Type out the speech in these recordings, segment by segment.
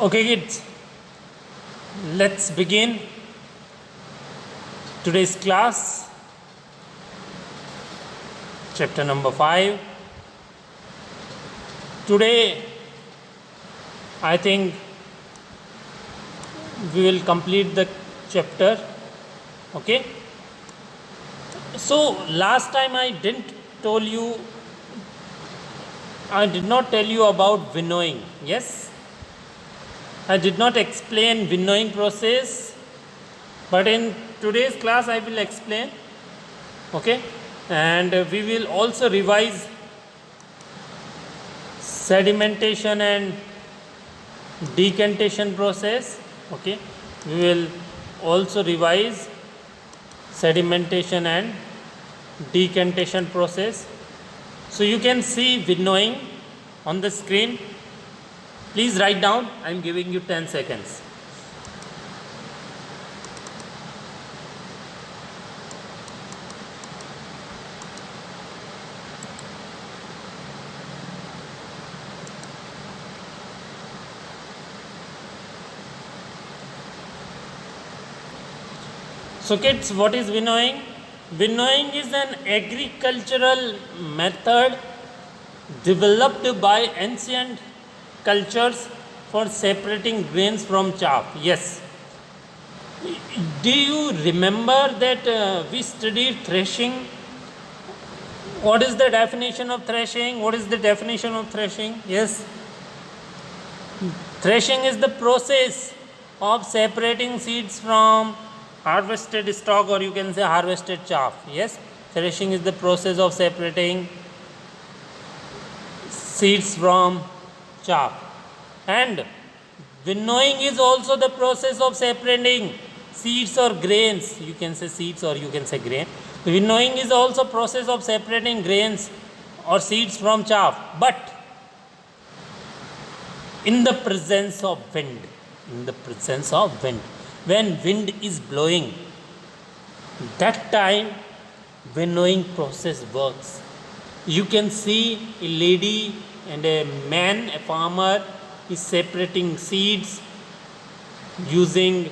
Okay, kids, let's begin today's class, chapter number 5. Today, I think we will complete the chapter. Okay, so last time I did not tell you about winnowing. Yes, I did not explain winnowing process, but in today's class I will explain. Okay, and we will also revise sedimentation and decantation process. Okay, we will also revise sedimentation and decantation process. So you can see winnowing on the screen. Please write down. I am giving you 10 seconds. So kids, what is winnowing? Winnowing is an agricultural method developed by ancient cultures for separating grains from chaff. Yes. Do you remember that we studied threshing? What is the definition of threshing? What is the definition of threshing? Yes. Threshing is the process of separating seeds from harvested stalk, or you can say harvested chaff. Yes, threshing is the process of separating seeds from chaff. And winnowing is also the process of separating seeds or grains. You can say seeds or you can say grain. Winnowing is also process of separating grains or seeds from chaff, but in the presence of wind. In the presence of wind. When wind is blowing, that time winnowing process works. You can see a lady and a man, a farmer, is separating seeds using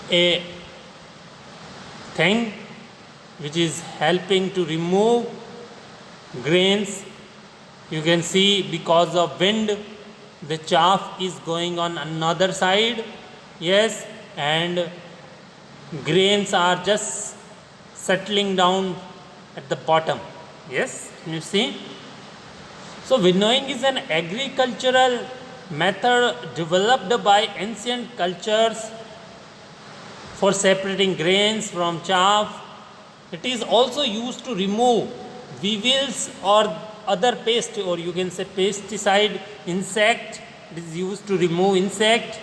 a thing which is helping to remove grains. You can see because of wind the chaff is going on another side. Yes, and grains are just settling down at the bottom. Yes, can you see? So winnowing is an agricultural method developed by ancient cultures for separating grains from chaff. It is also used to remove weevils or other pest, or you can say pesticide, insect. It is used to remove insect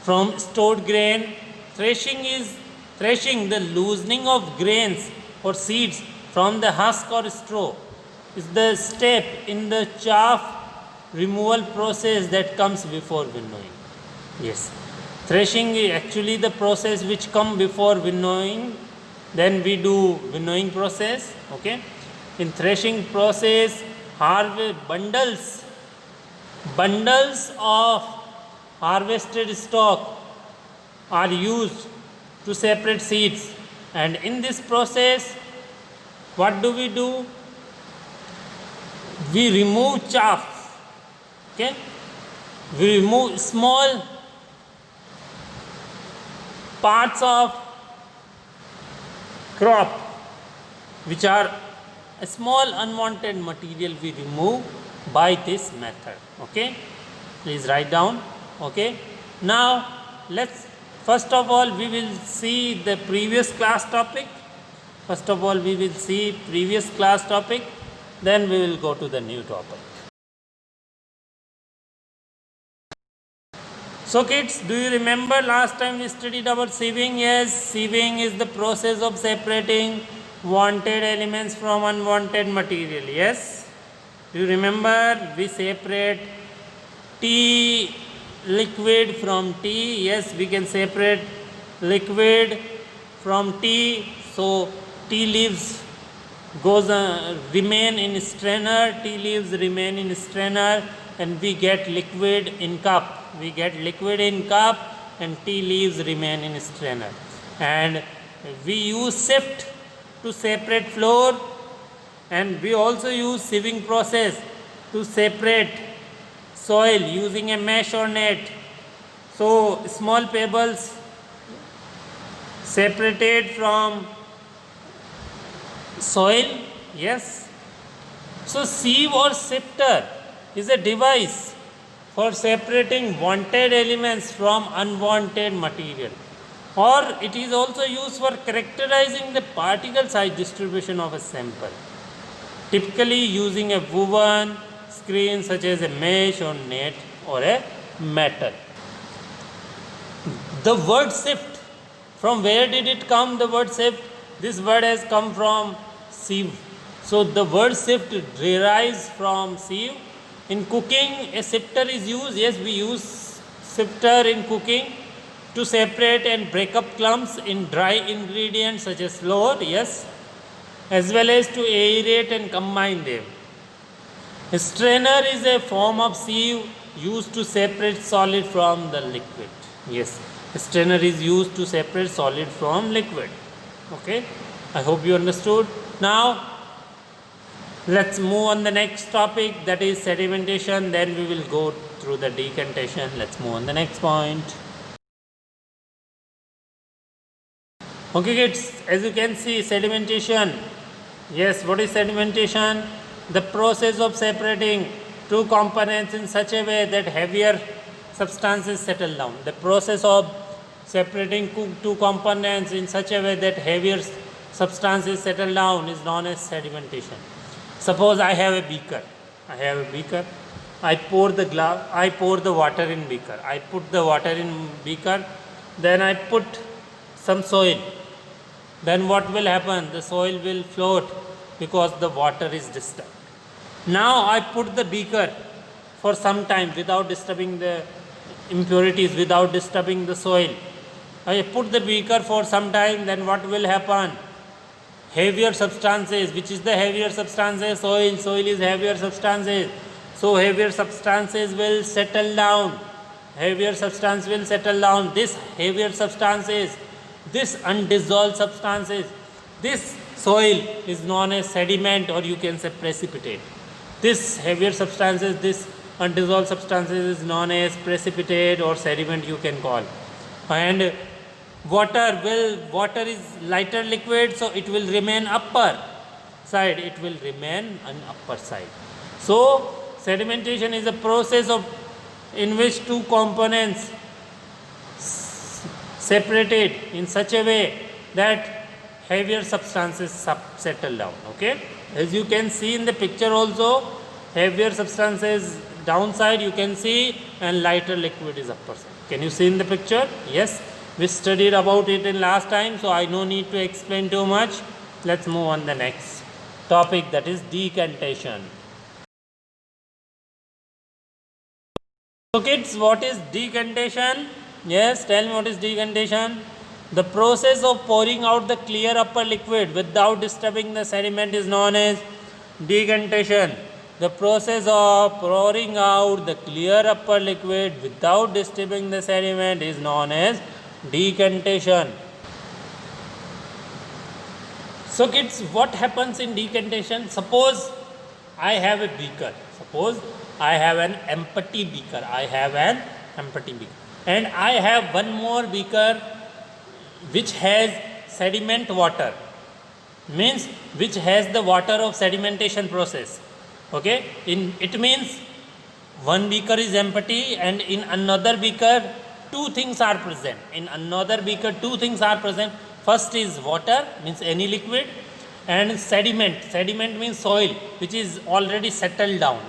from stored grain. Threshing is the loosening of grains or seeds from the husk or straw. Is the step in the chaff removal process that comes before winnowing. Yes, threshing is actually the process which come before winnowing. Then we do winnowing process. Okay, in threshing process, bundles of harvested stock are used to separate seeds, and in this process what do? We remove chaff. Okay, we remove small parts of crop which are a small unwanted material we remove by this method. Okay, please write down. Okay, now let's first of all we will see the previous class topic. Then we will go to the new topic. So kids, do you remember last time we studied about sieving? Yes, sieving is the process of separating wanted elements from unwanted material. Yes, do you remember we separate tea liquid from tea? Yes, we can separate liquid from tea. So tea leaves remain in strainer, tea leaves remain in strainer, and we get liquid in cup. We get liquid in cup and tea leaves remain in strainer. And we use sift to separate flour, and we also use sieving process to separate soil using a mesh or net. So small pebbles separated from soil, yes. So sieve or sifter is a device for separating wanted elements from unwanted material, or it is also used for characterizing the particle size distribution of a sample, typically using a woven screen such as a mesh or net or a metal. The word sift, from where did it come? The word sift, this word has come from sieve. So the word sift derives from sieve. In cooking, a sifter is used. Yes, we use sifter in cooking to separate and break up clumps in dry ingredients such as flour, yes, as well as to aerate and combine them. A strainer is a form of sieve used to separate solid from the liquid. Yes, a strainer is used to separate solid from liquid. Okay, I hope you understood. Now let's move on the next topic, that is sedimentation. Then we will go through the decantation. Let's move on the next point. Okay kids, as you can see, sedimentation. Yes, what is sedimentation? The process of separating two components in such a way that heavier substances settle down. The process of separating two components in such a way that heavier substances settle down is known as sedimentation. Suppose I have a beaker. I pour the water in beaker. I put the water in beaker. Then I put some soil. Then what will happen? The soil will float because the water is disturbed. Now I put the beaker for some time without disturbing the impurities, without disturbing the soil. I put the beaker for some time, then what will happen? Heavier substances, which is the heavier substances? Soil is heavier substances. So heavier substances will settle down. This heavier substances, this undissolved substances, this soil is known as sediment, or you can say precipitate. This heavier substances, this undissolved substances is known as precipitate or sediment, you can call. And water is lighter liquid, so it will remain upper side. So sedimentation is a process in which two components separated in such a way that heavier substances settle down. Okay, as you can see in the picture also, heavier substances downside you can see, and lighter liquid is upper side. Can you see in the picture? Yes, we studied about it in last time, so I no need to explain too much. Let's move on the next topic, that is decantation. So kids, what is decantation? Yes, tell me, what is decantation? The process of pouring out the clear upper liquid without disturbing the sediment is known as decantation. The process of pouring out the clear upper liquid without disturbing the sediment is known as decantation. So kids, what happens in decantation? Suppose I have a beaker. Suppose I have an empty beaker. And I have one more beaker which has sediment water, means which has the water of sedimentation process. Okay, it means one beaker is empty and in another beaker two things are present. First is water, means any liquid, and sediment means soil, which is already settled down.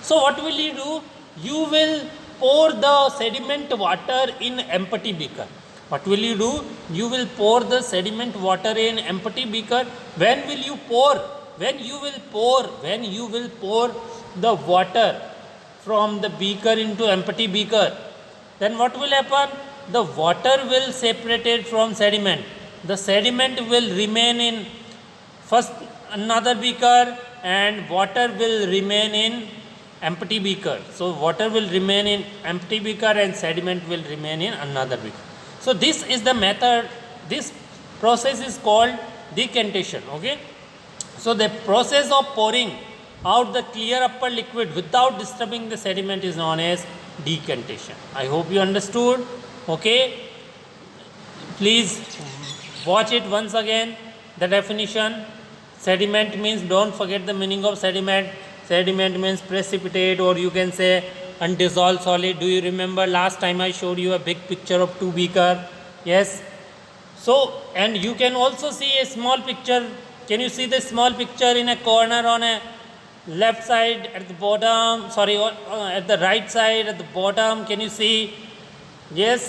So what will you do? You will pour the sediment water in empty beaker. You will pour the sediment water in empty beaker. When will you pour? When you will pour the water from the beaker into empty beaker, then what will happen? The water will separate it from sediment. The sediment will remain in first another beaker, and water will remain in empty beaker. So water will remain in empty beaker and sediment will remain in another beaker. So this is the method, this process is called decantation. Okay. So the process of pouring out the clear upper liquid without disturbing the sediment is known as decantation. I hope you understood. Okay. Please watch it once again. The definition: sediment means, don't forget the meaning of sediment. Sediment means precipitate, or you can say undissolved solid. Do you remember last time I showed you a big picture of two beaker? Yes. So, and you can also see a small picture. Can you see the small picture in a corner on a left side at the bottom? Sorry, at the right side at the bottom. Can you see? Yes.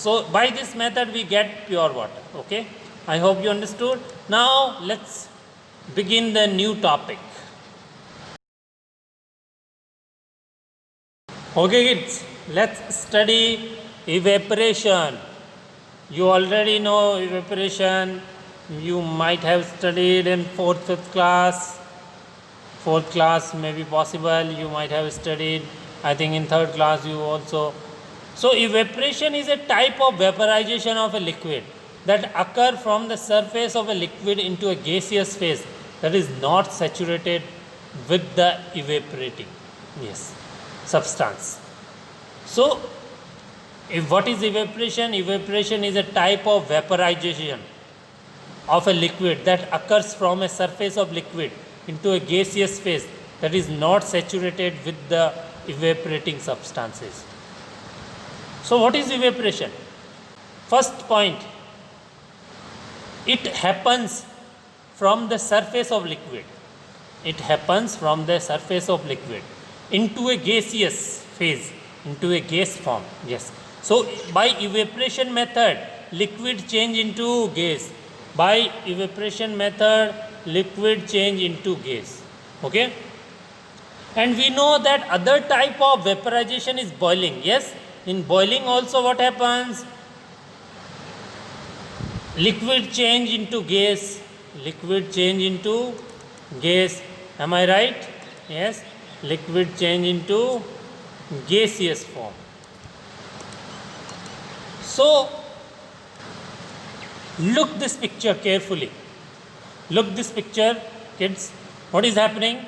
So by this method we get pure water. Okay. I hope you understood. Now let's begin the new topic. Okay kids, let's study evaporation. You already know evaporation. You might have studied in 4th, 5th class. 4th class may be possible. You might have studied, I think in 3rd class you also. So evaporation is a type of vaporization of a liquid that occur from the surface of a liquid into a gaseous phase that is not saturated with the evaporating substance. So what is evaporation? Evaporation is a type of vaporization of a liquid that occurs from a surface of liquid into a gaseous phase that is not saturated with the evaporating substances. So what is evaporation? First point, it happens from the surface of liquid. It happens from the surface of liquid into a gaseous phase, into a gas form. Yes. So by evaporation method, liquid change into gas. By evaporation method, liquid change into gas. Okay. And we know that other type of vaporization is boiling. Yes. In boiling also what happens? Liquid change into gas. Liquid change into gas. Am I right? Yes. Liquid change into gaseous form. So look this picture carefully. Look this picture, kids. What is happening?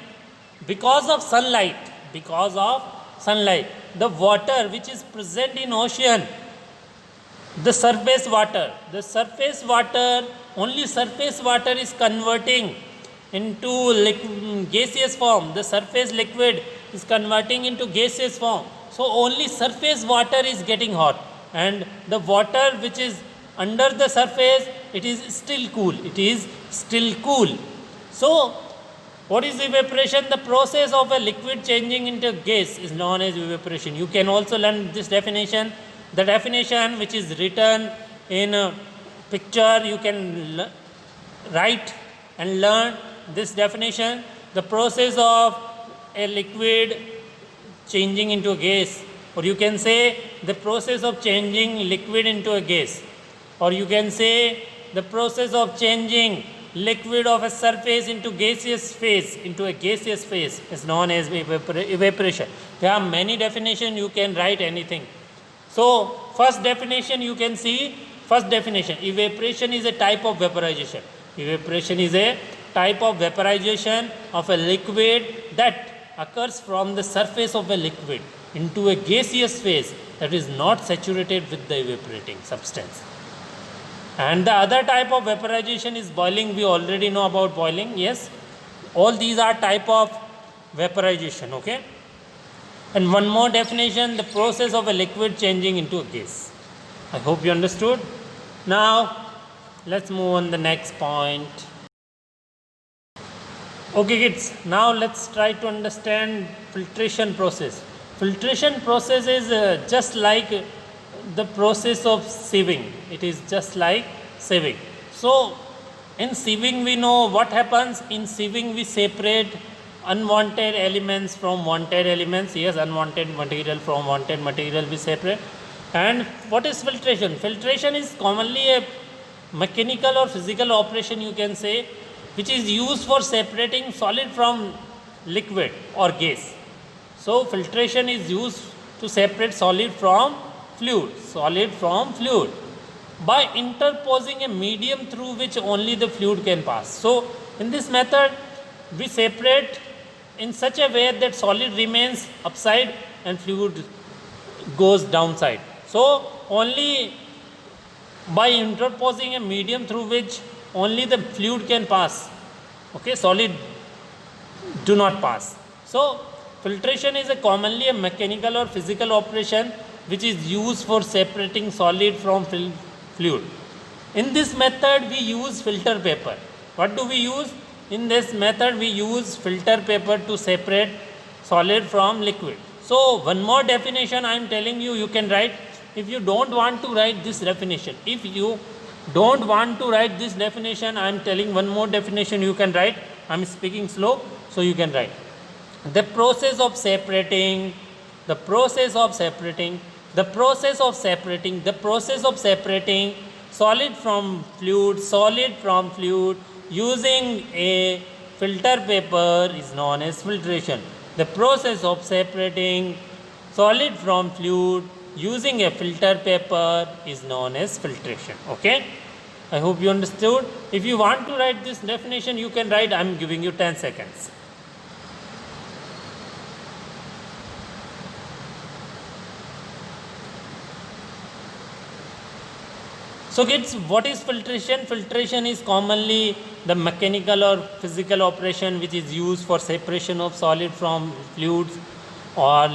Because of sunlight, the water which is present in ocean, the surface water, only surface water is converting into gaseous form. The surface liquid is converting into gaseous form. So only surface water is getting hot, and the water which is under the surface, it is still cool. So what is evaporation? The process of a liquid changing into gas is known as evaporation. You can also learn this definition. The definition which is written in a picture, you can write and learn this definition. The process of a liquid changing into a gas, or you can say the process of changing liquid into a gas, or you can say the process of changing liquid of a surface into a gaseous phase is known as evaporation. There are many definitions, you can write anything. So first definition you can see, evaporation is a type of vaporization. Evaporation is a type of vaporization of a liquid that occurs from the surface of a liquid into a gaseous phase that is not saturated with the evaporating substance. And the other type of vaporization is boiling. We already know about boiling. Yes. All these are type of vaporization. Okay. And one more definition, the process of a liquid changing into a gas. I hope you understood. Now let's move on the next point. Okay kids, now let's try to understand filtration process. Filtration process is just like the process of sieving. It is just like sieving. So in sieving we know what happens. In sieving we separate unwanted elements from wanted elements. Yes, unwanted material from wanted material we separate. And what is filtration? Filtration is commonly a mechanical or physical operation, you can say, which is used for separating solid from liquid or gas. So filtration is used to separate solid from fluid by interposing a medium through which only the fluid can pass. So in this method we separate in such a way that solid remains upside and fluid goes downside. So only by interposing a medium through which only the fluid can pass, okay, solid do not pass. So filtration is commonly a mechanical or physical operation which is used for separating solid from fluid. In this method we use filter paper. What do we use? In this method we use filter paper to separate solid from liquid. So one more definition I am telling you, you can write. If you don't want to write this definition, I am telling one more definition you can write. I am speaking slow, so you can write. The process of separating solid from fluid using a filter paper is known as filtration. The process of separating solid from fluid using a filter paper is known as filtration. Okay, I hope you understood. If you want to write this definition, you can write. I am giving you 10 seconds. So kids, what is filtration? Filtration is commonly the mechanical or physical operation which is used for separation of solid from fluids, or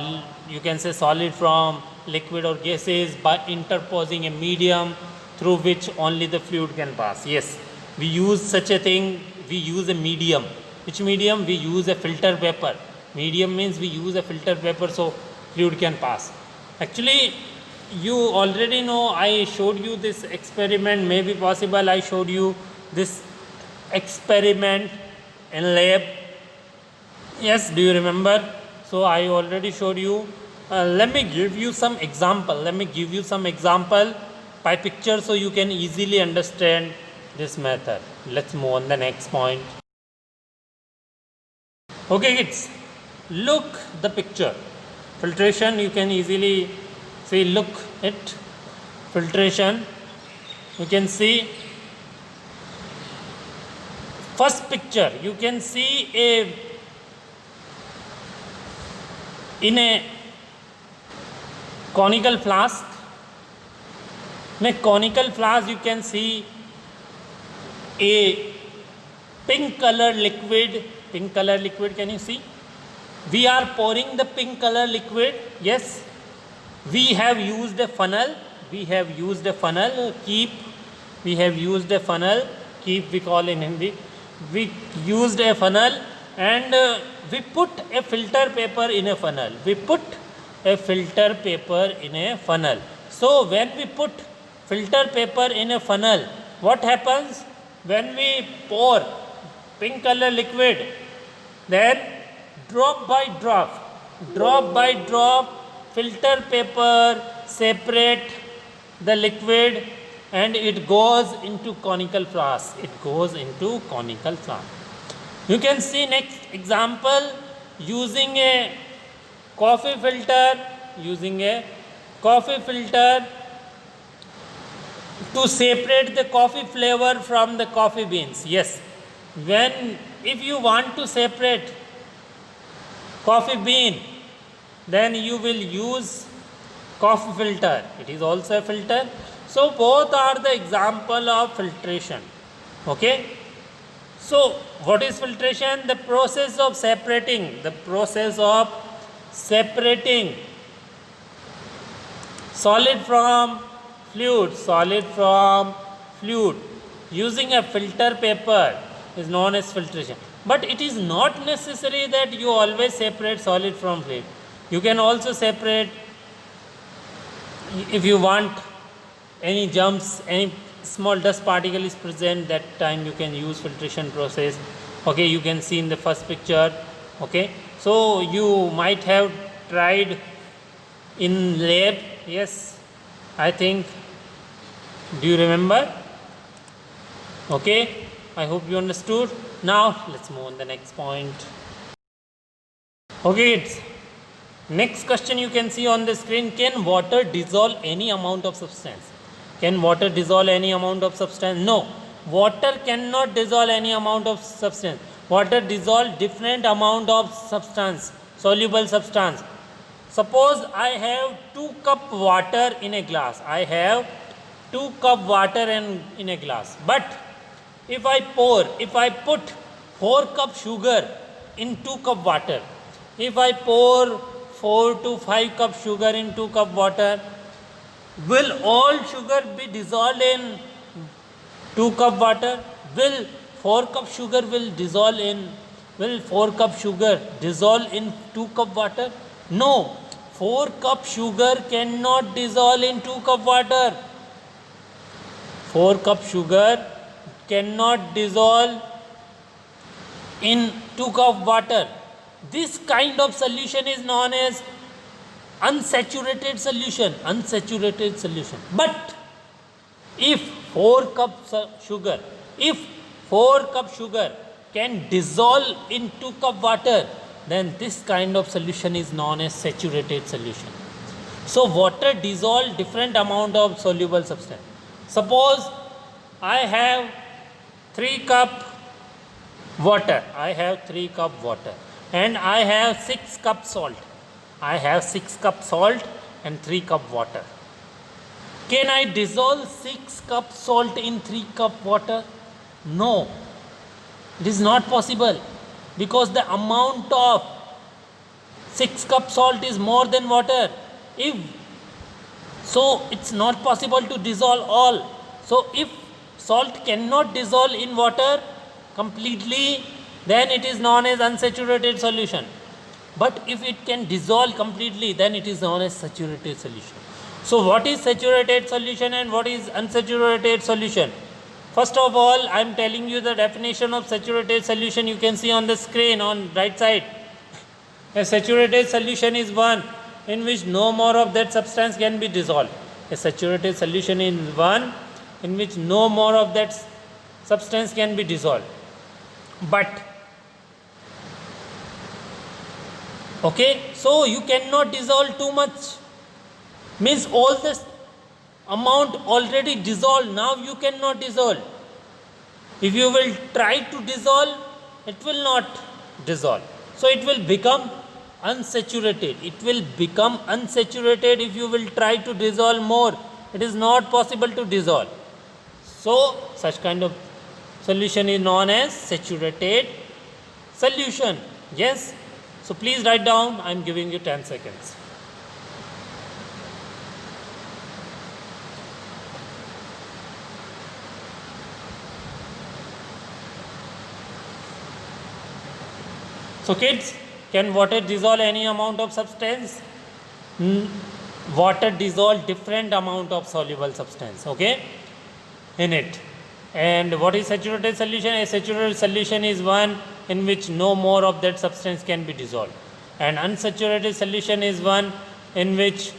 you can say solid from liquid or gases, by interposing a medium through which only the fluid can pass. Yes, we use such a thing. We use a medium. Which medium? We use a filter paper. Medium means we use a filter paper so fluid can pass. Actually, you already know, I showed you this experiment. Maybe possible I showed you this experiment in lab. Yes, do you remember? So I already showed you. Let me give you some example by picture so you can easily understand this method. Let's move on the next point. Okay kids, look the picture. Filtration, you can easily see, look at filtration. You can see first picture, you can see in a conical flask. In a conical flask you can see a pink color liquid. Can you see? We are pouring the pink color liquid. Yes, we have used a funnel. Keep, we call in Hindi. We used a funnel and we put a filter paper in a funnel. So when we put filter paper in a funnel, what happens? When we pour pink color liquid, then drop by drop, filter paper separate the liquid and it goes into conical flask. You can see next example, using a coffee filter to separate the coffee flavor from the coffee beans. Yes, if you want to separate coffee bean, then you will use coffee filter. It is also a filter. So both are the example of filtration. Okay. So what is filtration? The process of separating solid from fluid using a filter paper is known as filtration. But it is not necessary that you always separate solid from fluid. You can also separate, if you want any jumps, any small dust particle is present, that time you can use filtration process. Okay, you can see in the first picture. Okay, so you might have tried in lab. Yes, I think, do you remember? Okay, I hope you understood. Now let's move on the next point. Okay kids, Next question you can see on the screen, can water dissolve any amount of substance? Can water dissolve any amount of substance? No. Water cannot dissolve any amount of substance. Water dissolve different amount of substance, soluble substance. Suppose I have 2 cup water in a glass. I have 2 cup water in a glass. But if I put 4 cup sugar in 2 cup water, if I pour 4 to 5 cup sugar in 2 cup water, will all sugar be dissolved in 2 cup water? Will 4 cup sugar will 4 cup sugar dissolve in 2 cup water? No. 4 cup sugar cannot dissolve in 2 cup water. 4 cup sugar cannot dissolve in 2 cup water. This kind of solution is known as unsaturated solution. But if 4 cup sugar can dissolve in 2 cup water, then this kind of solution is known as saturated solution. So water dissolve different amount of soluble substance. Suppose I have 3 cup water, and I have 6 cup salt. I have 6 cup salt and 3 cup water. Can I dissolve 6 cup salt in 3 cup water? No. It is not possible, because the amount of 6 cup salt is more than water. So it's not possible to dissolve all. So if salt cannot dissolve in water completely, then it is known as unsaturated solution. But if it can dissolve completely, then it is known as saturated solution. So what is saturated solution and what is unsaturated solution? First of all, I am telling you the definition of saturated solution. You can see on the screen on right side. A saturated solution is one in which no more of that substance can be dissolved. A saturated solution is one in which no more of that substance can be dissolved. But okay, so you cannot dissolve too much. Means all this amount already dissolved, now you cannot dissolve. If you will try to dissolve, it will not dissolve. So it will become unsaturated. It will become unsaturated if you will try to dissolve more. It is not possible to dissolve. So such kind of solution is known as saturated solution. Yes. So please write down. I am giving you 10 seconds. So kids, can water dissolve any amount of substance? Water dissolve different amount of soluble substance, okay, in it. And what is saturated solution? A saturated solution is one in which no more of that substance can be dissolved. And unsaturated solution is one in which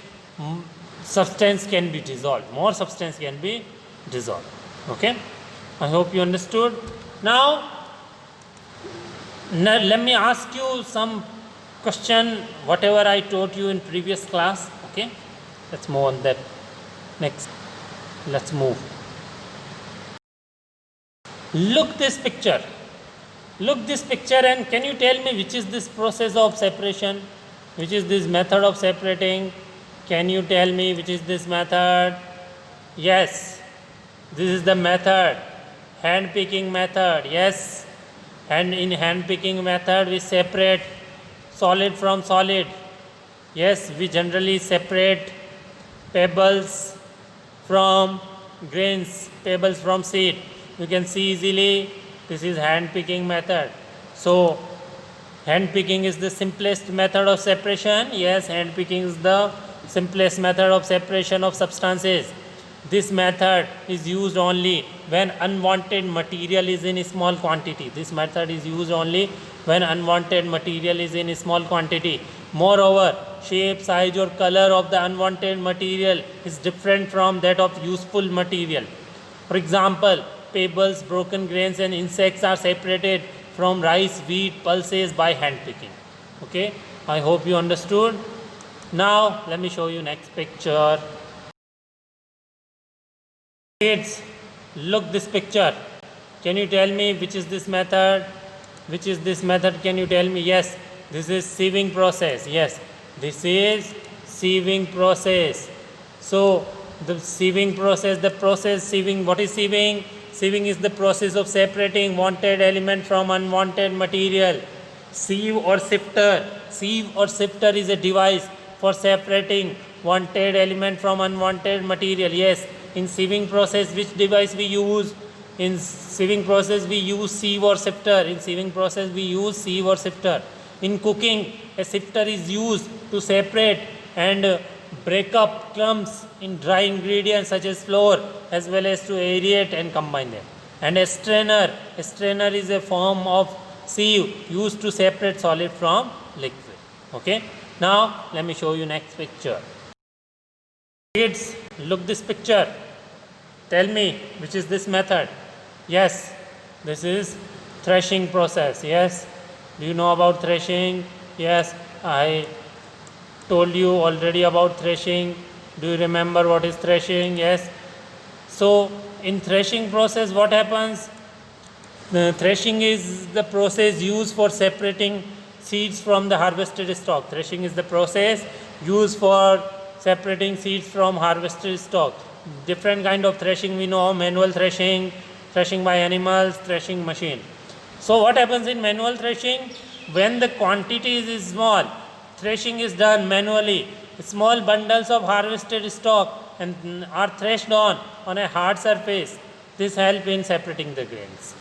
substance can be dissolved. More substance can be dissolved. Okay. I hope you understood. Now let me ask you some question, whatever I taught you in previous class. Okay. Let's move on that. Next. Let's move. Look this picture. Look this picture and can you tell me which is this process of separation? Which is this method of separating? Can you tell me which is this method? Yes, this is the method, hand picking method. Yes, and in hand picking method we separate solid from solid. Yes, we generally separate pebbles from grains, pebbles from seed. You can see easily this is hand picking method. So hand picking is the simplest method of separation. Yes, hand picking is the simplest method of separation of substances. This method is used only when unwanted material is in small quantity. This method is used only when unwanted material is in small quantity. Moreover, shape, size or color of the unwanted material is different from that of useful material. For example, pebbles, broken grains and insects are separated from rice, wheat, pulses by hand picking. Okay, I hope you understood. Now let me show you next picture. Kids, look this picture. Can you tell me which is this method? Which is this method? Can you tell me? Yes, this is sieving process. Yes, this is sieving process. So the sieving process, the process sieving, what is sieving? Sieving is the process of separating wanted element from unwanted material. Sieve or sifter. Sieve or sifter is a device for separating wanted element from unwanted material. Yes, in sieving process, which device we use? In sieving process, we use sieve or sifter. In sieving process, we use sieve or sifter. In cooking, a sifter is used to separate and break up crumbs in dry ingredients such as flour, as well as to aerate and combine them. And a strainer is a form of sieve used to separate solid from liquid. Okay. Now let me show you next picture. Kids, look this picture. Tell me which is this method. Yes, this is threshing process. Yes, do you know about threshing? Yes, I told you already about threshing. Do you remember what is threshing? Yes. So in threshing process, what happens? The threshing is the process used for separating seeds from the harvested stock. Threshing is the process used for separating seeds from harvested stock. Different kind of threshing we know: manual threshing, threshing by animals, threshing machine. So what happens in manual threshing? When the quantity is small, threshing is done manually. Small bundles of harvested stock and are threshed on a hard surface. This helps in separating the grains.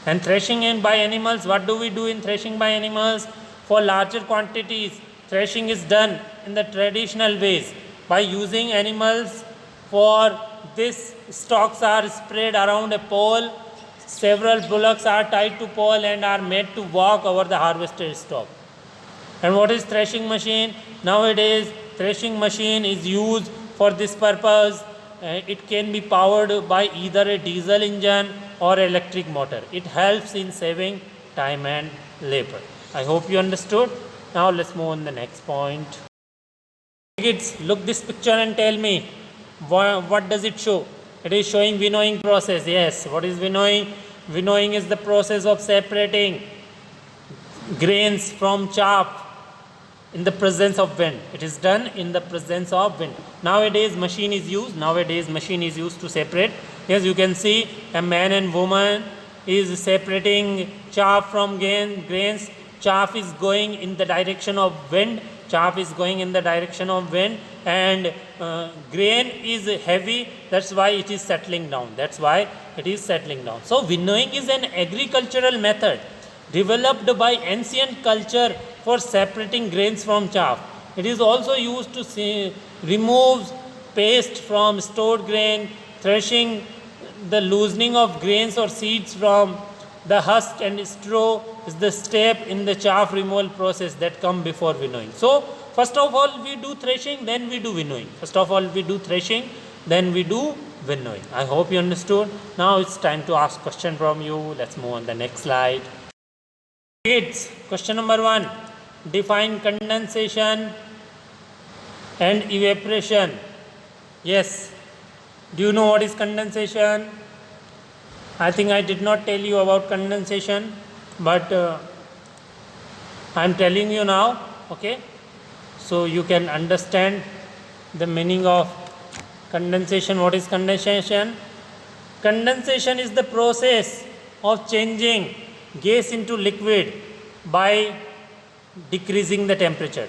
And threshing in by animals, what do we do in threshing by animals? For larger quantities, threshing is done in the traditional ways by using animals. For this, stalks are spread around a pole. Several bullocks are tied to pole and are made to walk over the harvested stock. And what is threshing machine? Nowadays, threshing machine is used for this purpose. It can be powered by either a diesel engine or electric motor. It helps in saving time and labor. I hope you understood. Now let's move on the next point. Kids, look this picture and tell me what does it show? It is showing winnowing process. Yes, what is winnowing? Winnowing is the process of separating grains from chaff in the presence of wind. It is done in the presence of wind. Nowadays machine is used to separate. Yes, you can see a man and woman is separating chaff from grains. Chaff is going in the direction of wind. And grain is heavy. That's why it is settling down. So winnowing is an agricultural method developed by ancient culture for separating grains from chaff. It is also used to remove paste from stored grain. Threshing, the loosening of grains or seeds from the husk and straw, is the step in the chaff removal process that come before winnowing. So first of all we do threshing, then we do winnowing. I hope you understood. Now it's time to ask question from you. Let's move on the next slide. Kids, question number 1. Define condensation and evaporation. Yes. Do you know what is condensation? I think I did not tell you about condensation, but I am telling you now. Okay. So you can understand the meaning of condensation. What is condensation? Condensation is the process of changing gas into liquid by decreasing the temperature.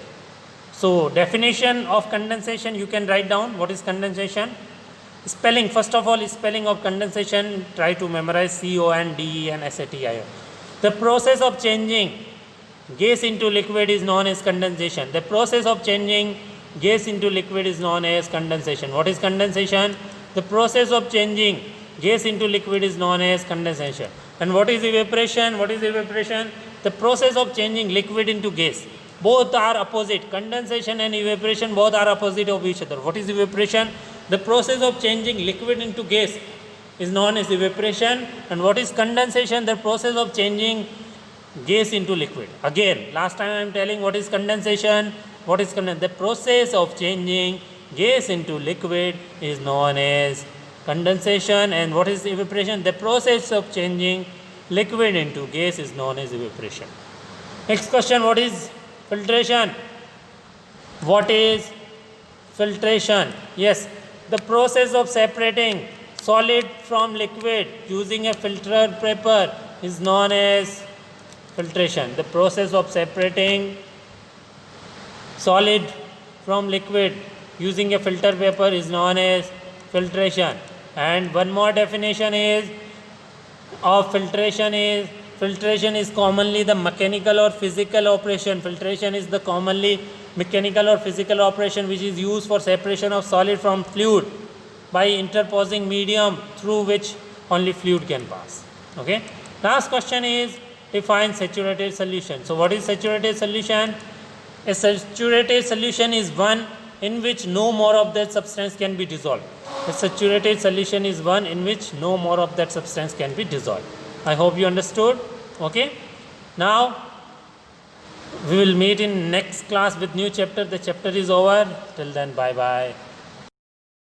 So definition of condensation you can write down. What is condensation? Spelling, first of all, spelling of condensation, try to memorize CONDENSATION. The process of changing gas into liquid is known as condensation. The process of changing gas into liquid is known as condensation. What is condensation? The process of changing gas into liquid is known as condensation. And what is evaporation? The process of changing liquid into gas. Both are opposite. Condensation and evaporation both are opposite of each other. What is evaporation? The process of changing liquid into gas is known as evaporation. And what is condensation? The process of changing gas into liquid. Again, last time I am telling what is condensation. What is condensation? The process of changing gas into liquid is known as condensation. And what is evaporation? The process of changing liquid into gas is known as evaporation. Next question, what is filtration? What is filtration? Yes, the process of separating solid from liquid using a filter paper is known as filtration. The process of separating solid from liquid using a filter paper is known as filtration. And one more definition is of filtration is commonly the mechanical or physical operation. Filtration is the commonly mechanical or physical operation which is used for separation of solid from fluid by interposing medium through which only fluid can pass. Okay. Last question is define saturated solution. So what is saturated solution? A saturated solution is one in which no more of that substance can be dissolved. A saturated solution is one in which no more of that substance can be dissolved. I hope you understood. Okay. Now we will meet in next class with new chapter. The chapter is over. Till then, bye bye.